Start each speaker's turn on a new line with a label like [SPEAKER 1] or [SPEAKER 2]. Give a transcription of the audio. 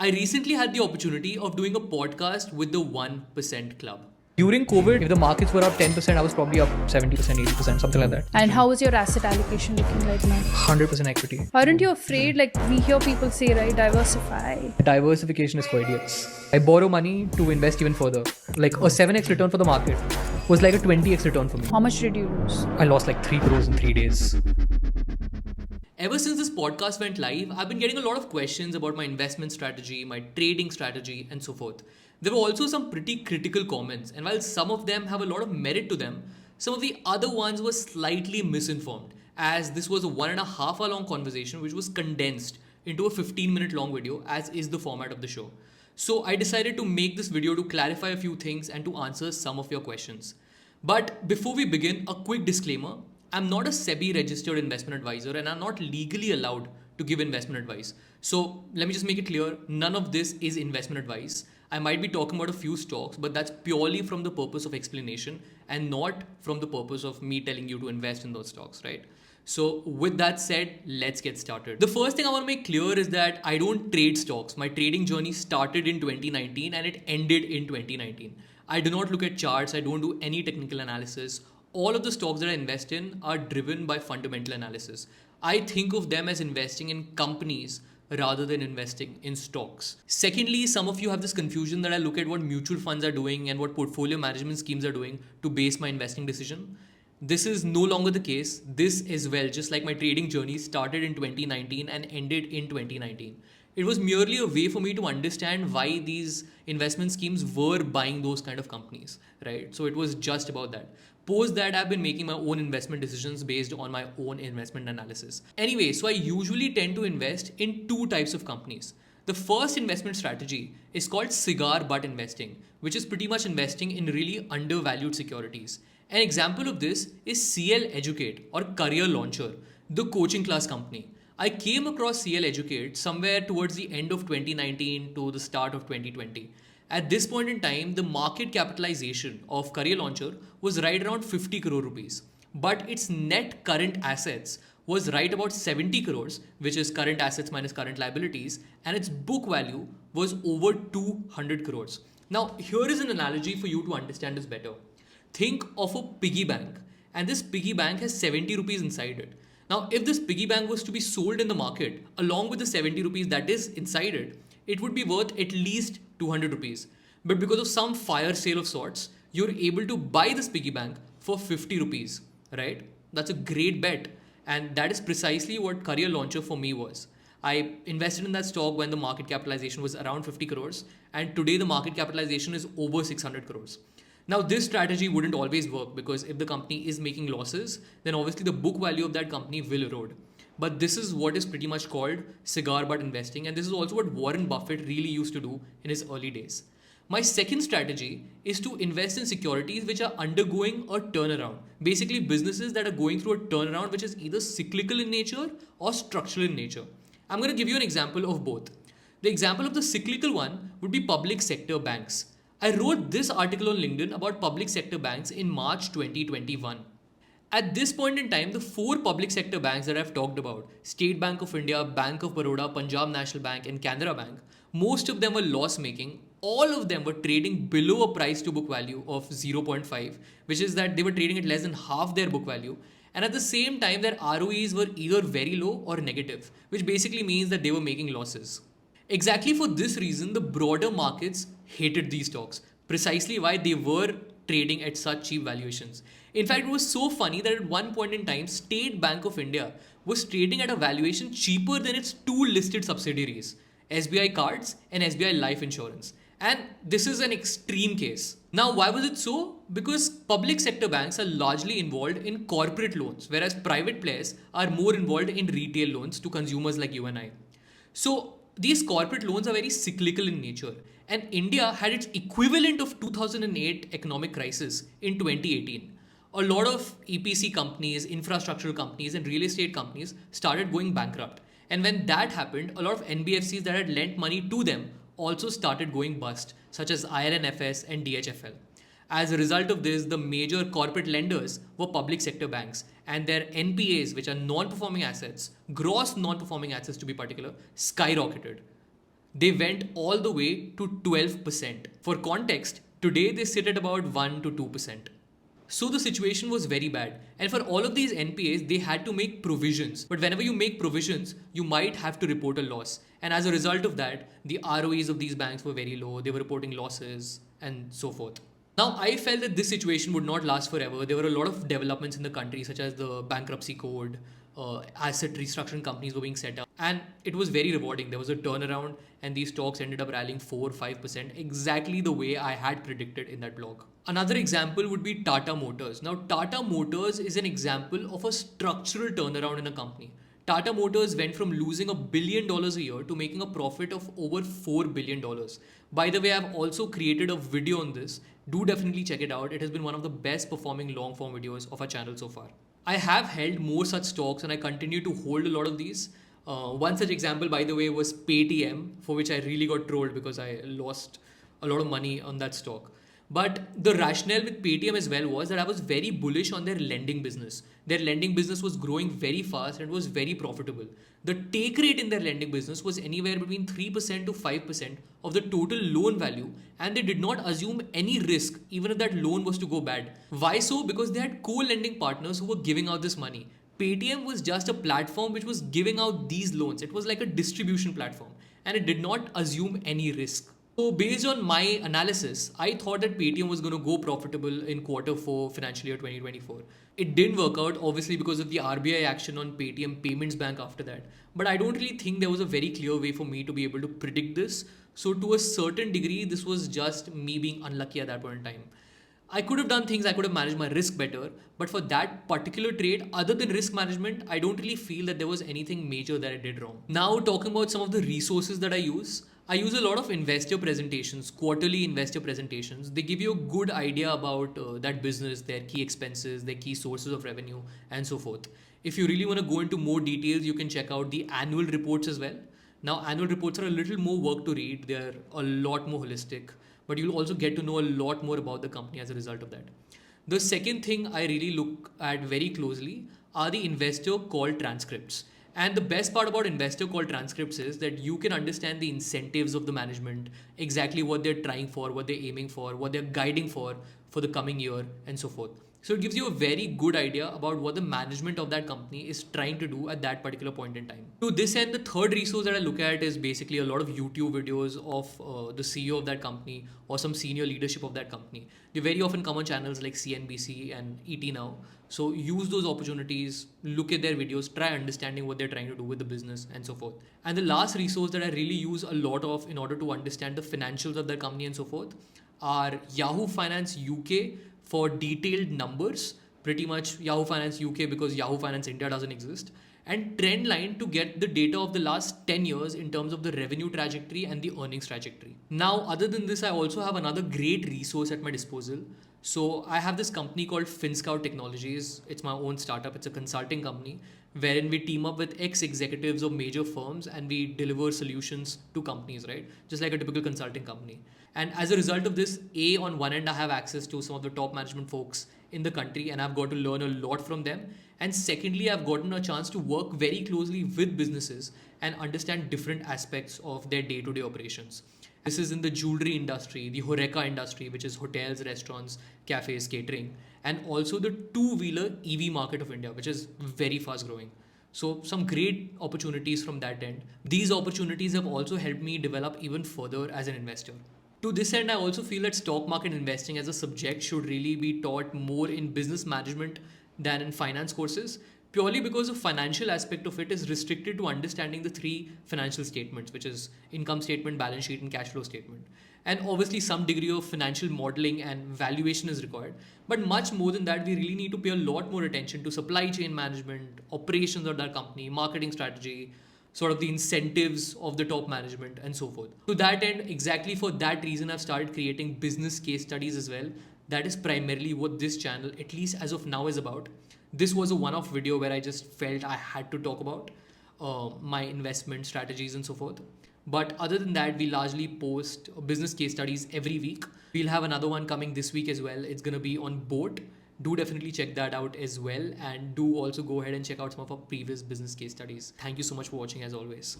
[SPEAKER 1] I recently had the opportunity of doing a podcast with the 1% Club.
[SPEAKER 2] During COVID, if the markets were up 10%, I was probably up 70%, 80%, something like that.
[SPEAKER 3] And how is your asset allocation looking right now?
[SPEAKER 2] 100% equity.
[SPEAKER 3] Aren't you afraid? Like we hear people say, right, diversify.
[SPEAKER 2] Diversification is for idiots. I borrow money to invest even further. Like a 7x return for the market was like a 20x return for me.
[SPEAKER 3] How much did you lose?
[SPEAKER 2] I lost like 3 crores in 3 days.
[SPEAKER 1] Ever since this podcast went live, I've been getting a lot of questions about my investment strategy, my trading strategy, and so forth. There were also some pretty critical comments, and while some of them have a lot of merit to them, some of the other ones were slightly misinformed, as this was a 1.5 hour long conversation which was condensed into a 15-minute long video, as is the format of the show. So I decided to make this video to clarify a few things and to answer some of your questions. But before we begin, a quick disclaimer. I'm not a SEBI registered investment advisor and I'm not legally allowed to give investment advice. So let me just make it clear, none of this is investment advice. I might be talking about a few stocks, but that's purely from the purpose of explanation and not from the purpose of me telling you to invest in those stocks, right? So with that said, let's get started. The first thing I want to make clear is that I don't trade stocks. My trading journey started in 2019 and it ended in 2019. I do not look at charts. I don't do any technical analysis. All of the stocks that I invest in are driven by fundamental analysis. I think of them as investing in companies rather than investing in stocks. Secondly, some of you have this confusion that I look at what mutual funds are doing and what portfolio management schemes are doing to base my investing decision. This is no longer the case. This as well, just like my trading journey, started in 2019 and ended in 2019. It was merely a way for me to understand why these investment schemes were buying those kind of companies, right? So it was just about that. Post that, I've been making my own investment decisions based on my own investment analysis. Anyway, so I usually tend to invest in two types of companies. The first investment strategy is called cigar butt investing, which is pretty much investing in really undervalued securities. An example of this is CL Educate or Career Launcher, the coaching class company. I came across CL Educate somewhere towards the end of 2019 to the start of 2020. At this point in time, the market capitalization of Career Launcher was right around 50 crore rupees. But its net current assets was right about 70 crores, which is current assets minus current liabilities, and its book value was over 200 crores. Now, here is an analogy for you to understand this better. Think of a piggy bank, and this piggy bank has 70 rupees inside it. Now, if this piggy bank was to be sold in the market along with the 70 rupees that is inside it, it would be worth at least 200 rupees. But because of some fire sale of sorts, you're able to buy this piggy bank for 50 rupees, right? That's a great bet. And that is precisely what Career Launcher for me was. I invested in that stock when the market capitalization was around 50 crores, and today the market capitalization is over 600 crores. Now, this strategy wouldn't always work because if the company is making losses, then obviously the book value of that company will erode. But this is what is pretty much called cigar butt investing, and this is also what Warren Buffett really used to do in his early days. My second strategy is to invest in securities which are undergoing a turnaround. Basically, businesses that are going through a turnaround which is either cyclical in nature or structural in nature. I'm going to give you an example of both. The example of the cyclical one would be public sector banks. I wrote this article on LinkedIn about public sector banks in March 2021. At this point in time, the four public sector banks that I've talked about, State Bank of India, Bank of Baroda, Punjab National Bank, and Canara Bank, most of them were loss making. All of them were trading below a price to book value of 0.5, which is that they were trading at less than half their book value. And at the same time, their ROEs were either very low or negative, which basically means that they were making losses. Exactly for this reason, the broader markets hated these stocks, precisely why they were trading at such cheap valuations. In fact, it was so funny that at one point in time, State Bank of India was trading at a valuation cheaper than its two listed subsidiaries, SBI Cards and SBI Life Insurance. And this is an extreme case. Now, why was it so? Because public sector banks are largely involved in corporate loans, whereas private players are more involved in retail loans to consumers like you and I. So these corporate loans are very cyclical in nature, and India had its equivalent of 2008 economic crisis in 2018. A lot of EPC companies, infrastructural companies, and real estate companies started going bankrupt. And when that happened, a lot of NBFCs that had lent money to them also started going bust, such as ILNFS and DHFL. As a result of this, the major corporate lenders were public sector banks, and their NPAs, which are non-performing assets, gross non-performing assets to be particular, skyrocketed. They went all the way to 12%. For context, today they sit at about 1 to 2%. So the situation was very bad. And for all of these NPAs, they had to make provisions. But whenever you make provisions, you might have to report a loss. And as a result of that, the ROEs of these banks were very low. They were reporting losses and so forth. Now, I felt that this situation would not last forever. There were a lot of developments in the country, such as the bankruptcy code, asset restructuring companies were being set up. And it was very rewarding. There was a turnaround, and these stocks ended up rallying 4 5%, exactly the way I had predicted in that blog. Another example would be Tata Motors. Now, Tata Motors is an example of a structural turnaround in a company. Tata Motors went from losing $1 billion a year to making a profit of over $4 billion. By the way, I've also created a video on this. Do definitely check it out. It has been one of the best performing long form videos of our channel so far. I have held more such stocks and I continue to hold a lot of these. One such example, by the way, was Paytm, for which I really got trolled because I lost a lot of money on that stock. But the rationale with Paytm as well was that I was very bullish on their lending business. Their lending business was growing very fast and it was very profitable. The take rate in their lending business was anywhere between 3% to 5% of the total loan value, and they did not assume any risk even if that loan was to go bad. Why so? Because they had co-lending partners who were giving out this money. Paytm was just a platform which was giving out these loans. It was like a distribution platform and it did not assume any risk. So based on my analysis, I thought that Paytm was going to go profitable in Q4 financial year 2024. It didn't work out, obviously, because of the RBI action on Paytm Payments Bank after that. But I don't really think there was a very clear way for me to be able to predict this. So to a certain degree, this was just me being unlucky at that point in time. I could have done things, I could have managed my risk better, but for that particular trade, other than risk management, I don't really feel that there was anything major that I did wrong. Now, talking about some of the resources that I use a lot of investor presentations, quarterly investor presentations. They give you a good idea about that business, their key expenses, their key sources of revenue, and so forth. If you really want to go into more details, you can check out the annual reports as well. Now, annual reports are a little more work to read, they're a lot more holistic, but you'll also get to know a lot more about the company as a result of that. The second thing I really look at very closely are the investor call transcripts. And the best part about investor call transcripts is that you can understand the incentives of the management, exactly what they're trying for, what they're aiming for, what they're guiding for the coming year, and so forth. So it gives you a very good idea about what the management of that company is trying to do at that particular point in time. To this end, the third resource that I look at is basically a lot of YouTube videos of the CEO of that company or some senior leadership of that company. They very often come on channels like CNBC and ET Now. So use those opportunities, look at their videos, try understanding what they're trying to do with the business and so forth. And the last resource that I really use a lot of in order to understand the financials of their company and so forth are Yahoo Finance UK for detailed numbers, pretty much Yahoo Finance UK because Yahoo Finance India doesn't exist, and Trendline to get the data of the last 10 years in terms of the revenue trajectory and the earnings trajectory. Now, other than this, I also have another great resource at my disposal. So I have this company called FinScout Technologies. It's my own startup. It's a consulting company wherein we team up with ex-executives of major firms and we deliver solutions to companies, right? Just like a typical consulting company. And as a result of this, on one end, I have access to some of the top management folks in the country and I've got to learn a lot from them. And secondly, I've gotten a chance to work very closely with businesses and understand different aspects of their day-to-day operations. This is in the jewelry industry, the HoReCa industry, which is hotels, restaurants, cafes, catering, and also the two-wheeler EV market of India, which is very fast growing. So some great opportunities from that end. These opportunities have also helped me develop even further as an investor. To this end, I also feel that stock market investing as a subject should really be taught more in business management than in finance courses, purely because the financial aspect of it is restricted to understanding the three financial statements, which is income statement, balance sheet, and cash flow statement. And obviously some degree of financial modeling and valuation is required. But much more than that, we really need to pay a lot more attention to supply chain management, operations of that company, marketing strategy, sort of the incentives of the top management and so forth. To that end, exactly for that reason, I've started creating business case studies as well. That is primarily what this channel, at least as of now, is about. This was a one-off video where I just felt I had to talk about my investment strategies and so forth. But other than that, we largely post business case studies every week. We'll have another one coming this week as well. It's going to be on boat. Do definitely check that out as well. And do also go ahead and check out some of our previous business case studies. Thank you so much for watching as always.